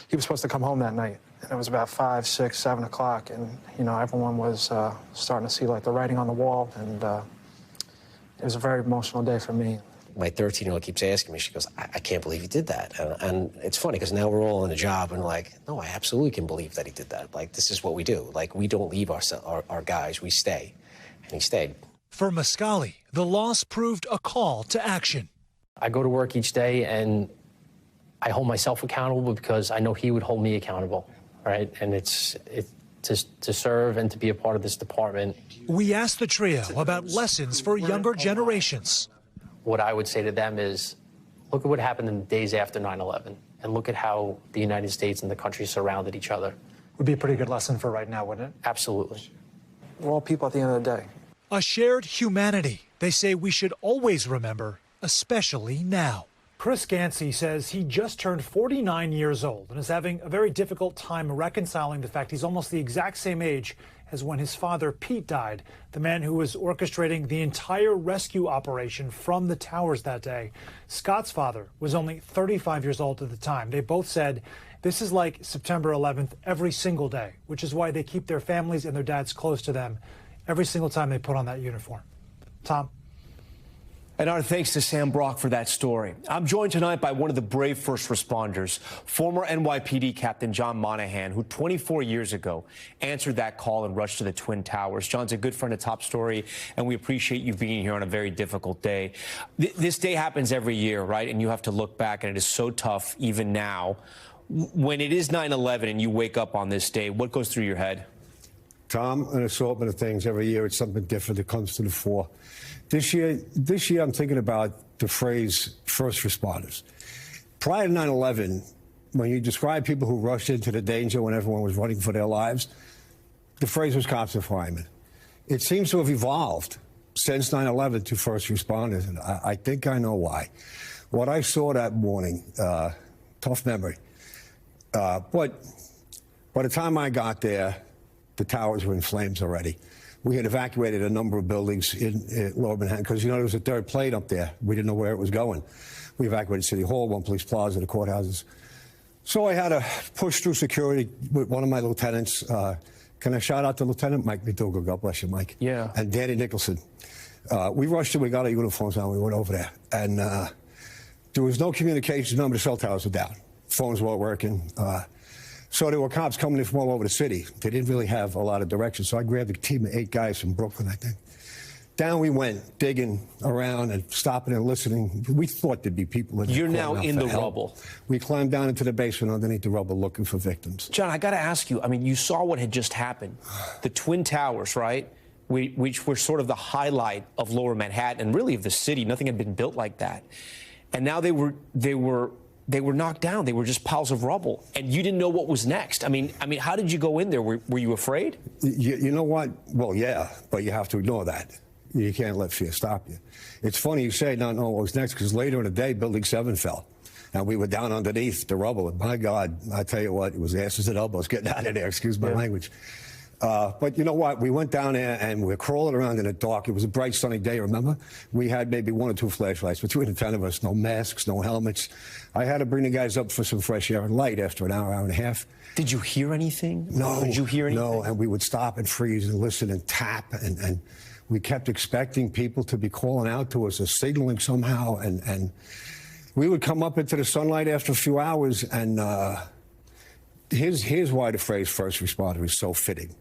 he was supposed to come home that night. And it was about 5, 6, 7 o'clock. And, you know, everyone was starting to see, like, the writing on the wall. And it was a very emotional day for me.
My 13-year-old keeps asking me, she goes, I can't believe he did that. And it's funny because now we're all in a job and like, no, I absolutely can believe that he did that. Like, this is what we do. Like, we don't leave our guys, we stay. And he stayed.
For Mascali, the loss proved a call to action.
I go to work each day and I hold myself accountable because I know he would hold me accountable, right? And it's to serve and to be a part of this department.
We asked the trio about lessons for younger generations.
What I would say to them is, look at what happened in the days after 9/11 and look at how the United States and the country surrounded each other.
Would be a pretty good lesson for right now, wouldn't it?
Absolutely.
We're all people at the end of the day.
A shared humanity they say we should always remember, especially now.
Chris Gansey says he just turned 49 years old and is having a very difficult time reconciling the fact he's almost the exact same age as when his father, Pete, died, the man who was orchestrating the entire rescue operation from the towers that day. Scott's father was only 35 years old at the time. They both said this is like September 11th every single day, which is why they keep their families and their dads close to them every single time they put on that uniform. Tom?
And our thanks to Sam Brock for that story. I'm joined tonight by one of the brave first responders, former NYPD Captain John Monahan, who 24 years ago answered that call and rushed to the Twin Towers. John's a good friend of Top Story, and we appreciate you being here on a very difficult day. This day happens every year, right? And you have to look back, and it is so tough even now. When it is 9/11 and you wake up on this day, what goes through your head?
Tom, an assortment of things. Every year it's something different that comes to the fore. This year I'm thinking about the phrase first responders. Prior to 9/11, when you describe people who rushed into the danger when everyone was running for their lives, the phrase was cops and firemen. It seems to have evolved since 9/11 to first responders, and I think I know why. What I saw that morning, tough memory. But by the time I got there, the towers were in flames already. We had evacuated a number of buildings in Lower Manhattan because, you know, there was a third plane up there. We didn't know where it was going. We evacuated City Hall, One Police Plaza, the courthouses. So I had to push through security with one of my lieutenants. Can I shout out to Lieutenant Mike McDougal? God bless you, Mike.
Yeah.
And Danny Nicholson. We rushed in. We got our uniforms on. We went over there. And there was no communication. None of the cell towers were down. Phones weren't working. So there were cops coming in from all over the city. They didn't really have a lot of direction. So I grabbed a team of 8 guys from Brooklyn, I think. Down we went, digging around and stopping and listening. We thought there'd be people in there.
You're now in the rubble.
We climbed down into the basement underneath the rubble looking for victims.
John, I got to ask you, I mean, you saw what had just happened. The Twin Towers, right? Which were sort of the highlight of Lower Manhattan and really of the city. Nothing had been built like that. And now they were knocked down. They were just piles of rubble, and you didn't know what was next. I mean, how did you go in there? Were you afraid?
You know what? Well, yeah, but you have to ignore that. You can't let fear stop you. It's funny you say not knowing what was next, because later in the day, Building 7 fell, and we were down underneath the rubble. And my God, I tell you what, it was asses and elbows getting out of there. Excuse my language. But you know what? We went down there and we're crawling around in the dark. It was a bright, sunny day, remember? We had maybe 1 or 2 flashlights between the 10 of us, no masks, no helmets. I had to bring the guys up for some fresh air and light after an hour, hour and a half.
Did you hear anything?
No.
Did you hear anything?
No, and we would stop and freeze and listen and tap, and we kept expecting people to be calling out to us or signaling somehow, and we would come up into the sunlight after a few hours, and here's why the phrase first responder is so fitting.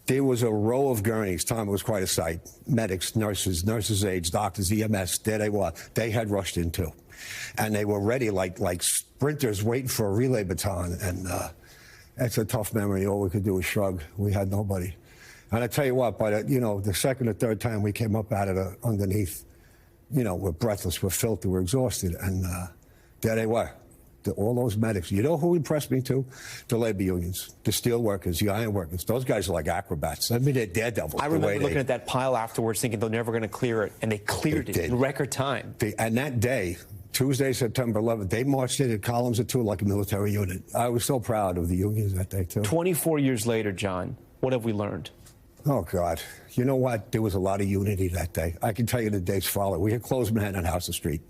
There was a row of gurneys. Tom, it was quite a sight. Medics, nurses' aides, doctors, EMS, there they were. They had rushed in too. And they were ready like sprinters waiting for a relay baton. And that's a tough memory. All we could do was shrug. We had nobody. And I tell you what, by the second or third time we came up out of the underneath, we're breathless, we're filthy, we're exhausted. And there they were. All those medics. You know who impressed me too? The labor unions, the steel workers, the iron workers. Those guys are like acrobats. I mean, they're daredevils.
I remember looking at that pile afterwards thinking they're never going to clear it, and they cleared it in record time.
And that day, Tuesday, September 11th, they marched in columns of 2 like a military unit. I was so proud of the unions that day too.
24 years later, John, what have we learned?
Oh, God. You know what? There was a lot of unity that day. I can tell you the days followed. We had closed Manhattan on House Street.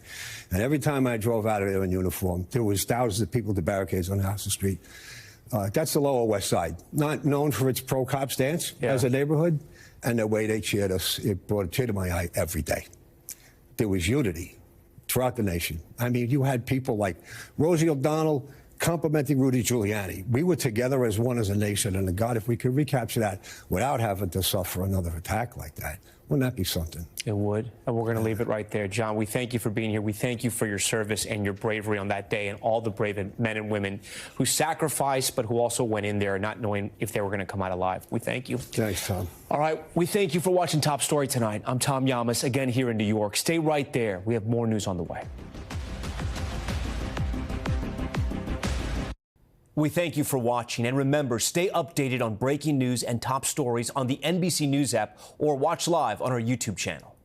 And every time I drove out of there in uniform, there was thousands of people at the barricades on House Street. That's the Lower West Side. Not known for its pro-cop stance as a neighborhood. And the way they cheered us, it brought a tear to my eye every day. There was unity throughout the nation. I mean, you had people like Rosie O'Donnell complimenting Rudy Giuliani. We were together as one as a nation, and God, if we could recapture that without having to suffer another attack like that, wouldn't that be something?
It would, and we're going to leave it right there. John, we thank you for being here. We thank you for your service and your bravery on that day, and all the brave men and women who sacrificed, but who also went in there not knowing if they were going to come out alive. We thank you.
Thanks, Tom.
All right, we thank you for watching Top Story tonight. I'm Tom Llamas, again here in New York. Stay right there. We have more news on the way. We thank you for watching, and remember, stay updated on breaking news and top stories on the NBC News app or watch live on our YouTube channel.